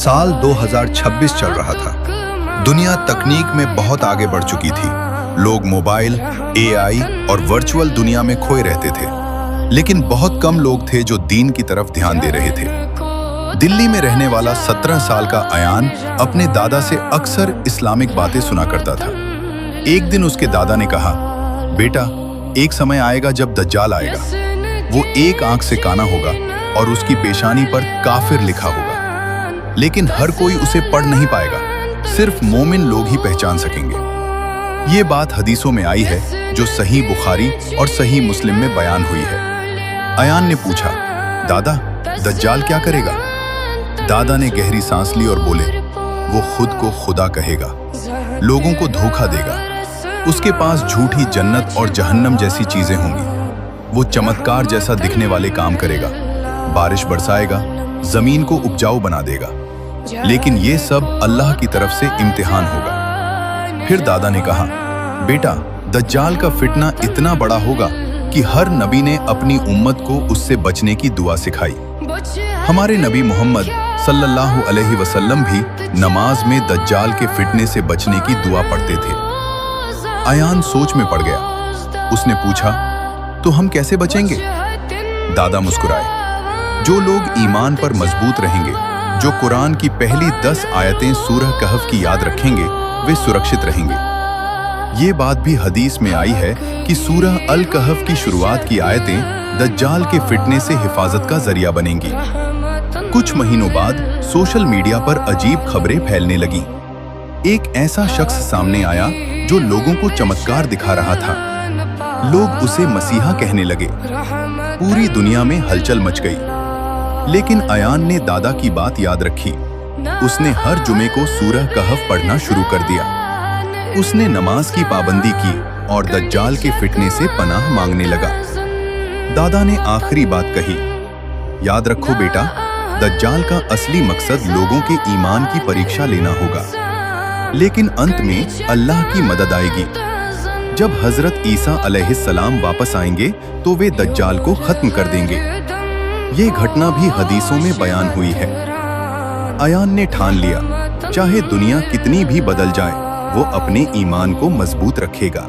साल 2026 चल रहा था। दुनिया तकनीक में बहुत आगे बढ़ चुकी थी। लोग मोबाइल, एआई और वर्चुअल दुनिया में खोए रहते थे, लेकिन बहुत कम लोग थे जो दीन की तरफ ध्यान दे रहे थे। दिल्ली में रहने वाला 17 साल का अयान अपने दादा से अक्सर इस्लामिक बातें सुना करता था। एक दिन उसके दादा ने कहा, बेटा, एक समय आएगा जब दज्जाल आएगा। वो एक आंख से काना होगा और उसकी पेशानी पर काफिर लिखा होगा, लेकिन हर कोई उसे पढ़ नहीं पाएगा, सिर्फ मोमिन लोग ही पहचान सकेंगे। ये बात हदीसों में आई है जो सही बुखारी और सही मुस्लिम में बयान हुई है। अयान ने पूछा, दादा, दज्जाल क्या करेगा? दादा ने गहरी सांस ली और बोले, वो खुद को खुदा कहेगा, लोगों को धोखा देगा। उसके पास झूठी जन्नत और जहन्नम जैसी चीजें होंगी। वो चमत्कार जैसा दिखने वाले काम करेगा, बारिश बरसाएगा, जमीन को उपजाऊ बना देगा, लेकिन ये सब अल्लाह की तरफ से इम्तिहान होगा। फिर दादा ने कहा, बेटा, दज्जाल का फितना इतना बड़ा होगा कि हर नबी ने अपनी उम्मत को उससे बचने की दुआ सिखाई। हमारे नबी मोहम्मद सल्लल्लाहु अलैहि वसल्लम भी नमाज में दज्जाल के फिटने से बचने की दुआ पढ़ते थे। अयान सोच में पड़ गया। उसने पूछा, तो हम कैसे बचेंगे? दादा मुस्कुराए, जो लोग ईमान पर मजबूत रहेंगे, जो कुरान की पहली 10 आयतें सूरह कहफ की याद रखेंगे, वे सुरक्षित रहेंगे। ये बात भी हदीस में आई है कि सूरह अल कहफ की शुरुआत की आयतें दज्जाल के फिटने से हिफाजत का जरिया बनेंगी। कुछ महीनों बाद सोशल मीडिया पर अजीब खबरें फैलने लगीं। एक ऐसा शख्स सामने आया जो लोगों को चमत्कार दिखा रहा था। लोग उसे मसीहा कहने लगे। पूरी दुनिया में हलचल मच गई। लेकिन अयान ने दादा की बात याद रखी। उसने हर जुमे को सूरह कहफ पढ़ना शुरू कर दिया। उसने नमाज की पाबंदी की और दज्जाल के फिटने से पनाह मांगने लगा। दादा ने आखिरी बात कही, याद रखो बेटा, दज्जाल का असली मकसद लोगों के ईमान की परीक्षा लेना होगा, लेकिन अंत में अल्लाह की मदद आएगी। जब हजरत ईसा अलैहिस्सलाम वापस आएंगे तो वे दज्जाल को खत्म कर देंगे। ये घटना भी हदीसों में बयान हुई है। अयान ने ठान लिया, चाहे दुनिया कितनी भी बदल जाए, वो अपने ईमान को मजबूत रखेगा।